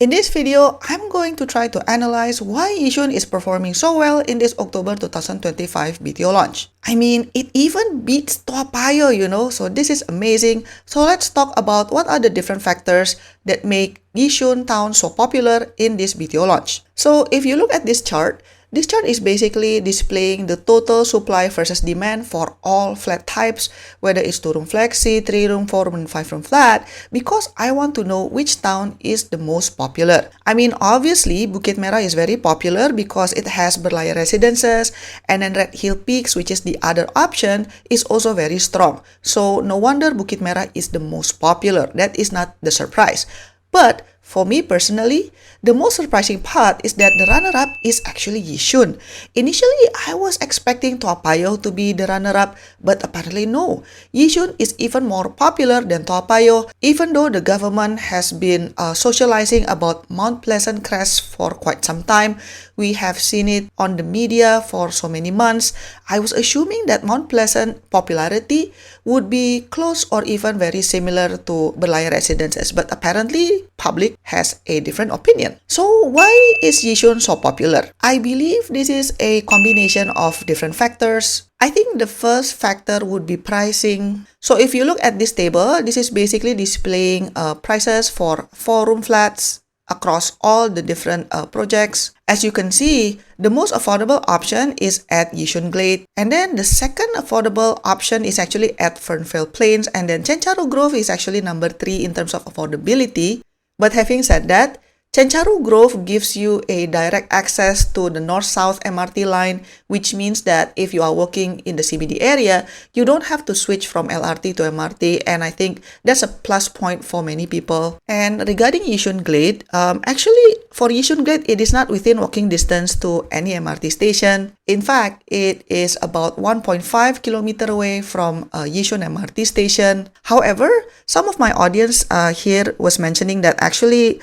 In this video, I'm going to try to analyze why Yishun is performing so well in this October 2025 BTO launch. I mean, it even beats Toa Payoh, so this is amazing. So let's talk about what are the different factors that make Yishun town so popular in this BTO launch. So if you look at this chart is basically displaying the total supply versus demand for all flat types, whether it's 2-room flexi, 3-room, 4-room, and 5-room flat, because I want to know which town is the most popular. I mean, obviously, Bukit Merah is very popular because it has berlayar residences, and then Redhill Peaks, which is the other option, is also very strong. So no wonder Bukit Merah is the most popular. That is not the surprise. But for me personally, the most surprising part is that the runner-up is actually Yishun. Initially, I was expecting Toa Payoh to be the runner-up, but apparently no. Yishun is even more popular than Toa Payoh, even though the government has been socializing about Mount Pleasant crest for quite some time. We have seen it on the media for so many months. I was assuming that Mount Pleasant popularity would be close or even very similar to berlayar residences, but apparently public has a different opinion. So why is Yishun so popular? I believe this is a combination of different factors. I think the first factor would be pricing. So if you look at this table, this is basically displaying prices for 4-room flats across all the different projects. As you can see, the most affordable option is at Yishun Glade, and then the second affordable option is actually at Fernvale Plains, and then Chencharu Grove is actually number 3 in terms of affordability. But having said that, Chencharu Grove gives you a direct access to the north-south MRT line, which means that if you are working in the CBD area, you don't have to switch from LRT to MRT, and I think that's a plus point for many people. And regarding Yishun Glade, actually for Yishun Glade, it is not within walking distance to any MRT station. In fact, it is about 1.5 kilometer away from Yishun MRT station. However, some of my audience here was mentioning that actually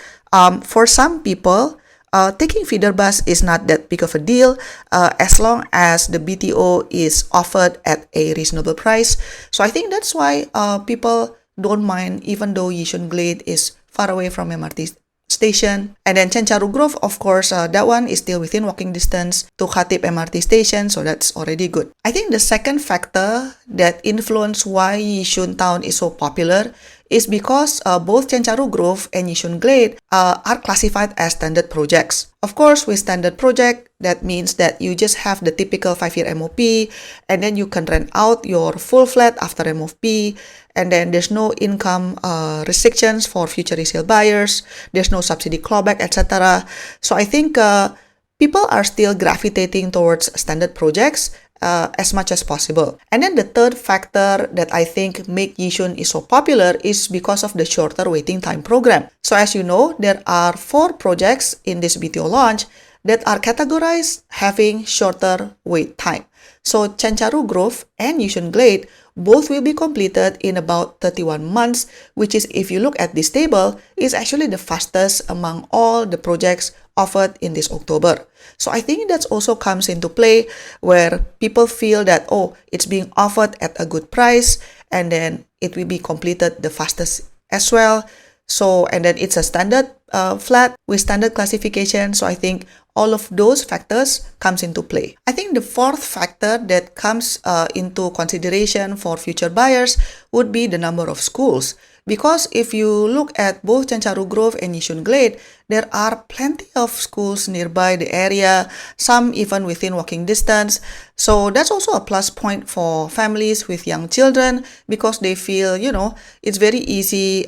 for some people, taking feeder bus is not that big of a deal as long as the BTO is offered at a reasonable price. So I think that's why people don't mind, even though Yishun Glade is far away from MRT station. And then Chencharu Grove, of course, that one is still within walking distance to Khatib MRT station, so that's already good. I think the second factor that influenced why Yishun town is so popular is because both Chencharu Grove and Yishun Glade are classified as standard projects. Of course, with standard project, that means that you just have the typical 5-year MOP, and then you can rent out your full flat after MOP, and then there's no income restrictions for future resale buyers, there's no subsidy clawback, etc. So I think people are still gravitating towards standard projects as much as possible. And then the third factor that I think make Yishun is so popular is because of the shorter waiting time program. So as you know, there are 4 projects in this BTO launch that are categorized having shorter wait time. So Chencharu Grove and Yishun Glade both will be completed in about 31 months, which is, if you look at this table, is actually the fastest among all the projects offered in this October. So I think that also comes into play where people feel that, oh, it's being offered at a good price, and then it will be completed the fastest as well. So, and then it's a standard flat with standard classification. So I think all of those factors comes into play. I think the fourth factor that comes into consideration for future buyers would be the number of schools. Because if you look at both Chencharu Grove and Yishun Glade, there are plenty of schools nearby the area, some even within walking distance. So that's also a plus point for families with young children because they feel, it's very easy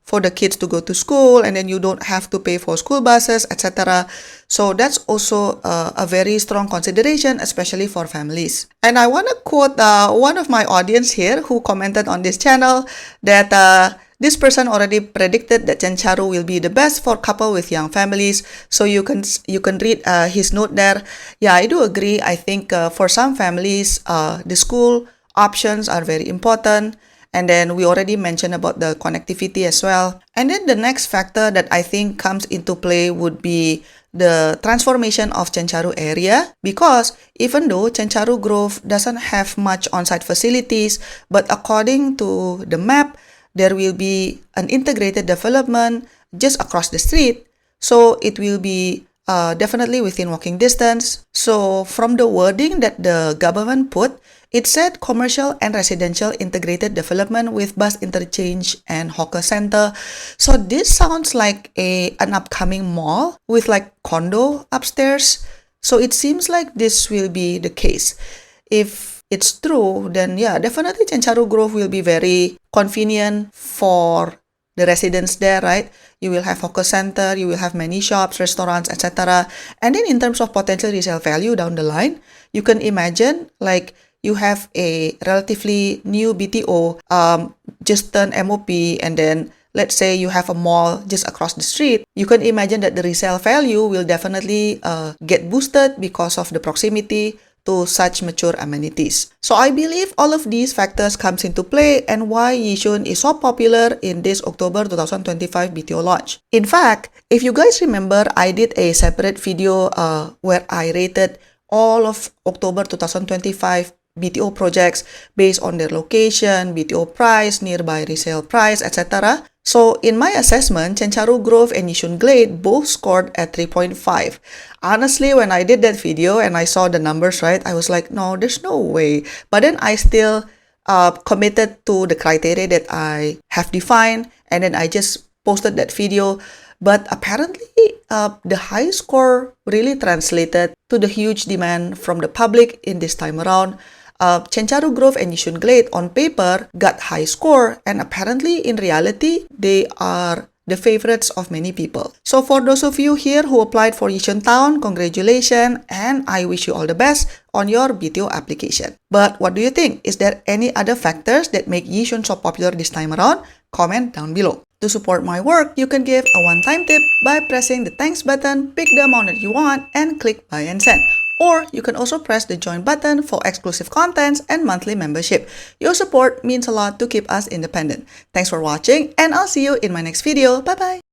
for the kids to go to school, and then you don't have to pay for school buses, etc. So that's also a very strong consideration, especially for families. And I want to quote one of my audience here who commented on this channel that this person already predicted that Chencharu will be the best for couple with young families. So you can read his note there. Yeah, I do agree. I think for some families, the school options are very important. And then we already mentioned about the connectivity as well. And then the next factor that I think comes into play would be the transformation of Chencharu area, because even though Chencharu Grove doesn't have much on-site facilities, but according to the map, there will be an integrated development just across the street. So it will be definitely within walking distance. So from the wording that the government put, it said commercial and residential integrated development with bus interchange and hawker center. So this sounds like an upcoming mall with like condo upstairs. So it seems like this will be the case. If it's true, then yeah, definitely Chencharu Grove will be very convenient for the residents there, right? You will have hawker center, you will have many shops, restaurants, etc. And then in terms of potential resale value down the line, you can imagine like you have a relatively new BTO, just turn MOP, and then let's say you have a mall just across the street, you can imagine that the resale value will definitely get boosted because of the proximity to such mature amenities. So I believe all of these factors comes into play and why Yishun is so popular in this October 2025 BTO launch. In fact, if you guys remember, I did a separate video where I rated all of October 2025 BTO projects based on their location, BTO price, nearby resale price, etc. So in my assessment, Chencharu Grove and Yishun Glade both scored at 3.5. Honestly, when I did that video and I saw the numbers, right, I was like, no, there's no way. But then I still committed to the criteria that I have defined, and then I just posted that video. But apparently, the high score really translated to the huge demand from the public in this time around. Chencharu Grove and Yishun Glade on paper got high score, and apparently in reality they are the favorites of many people. So for those of you here who applied for Yishun Town, congratulations, and I wish you all the best on your BTO application. But what do you think? Is there any other factors that make Yishun so popular this time around? Comment down below. To support my work, you can give a one-time tip by pressing the thanks button, pick the amount that you want, and click buy and send. Or you can also press the join button for exclusive contents and monthly membership. Your support means a lot to keep us independent. Thanks for watching, and I'll see you in my next video. Bye bye!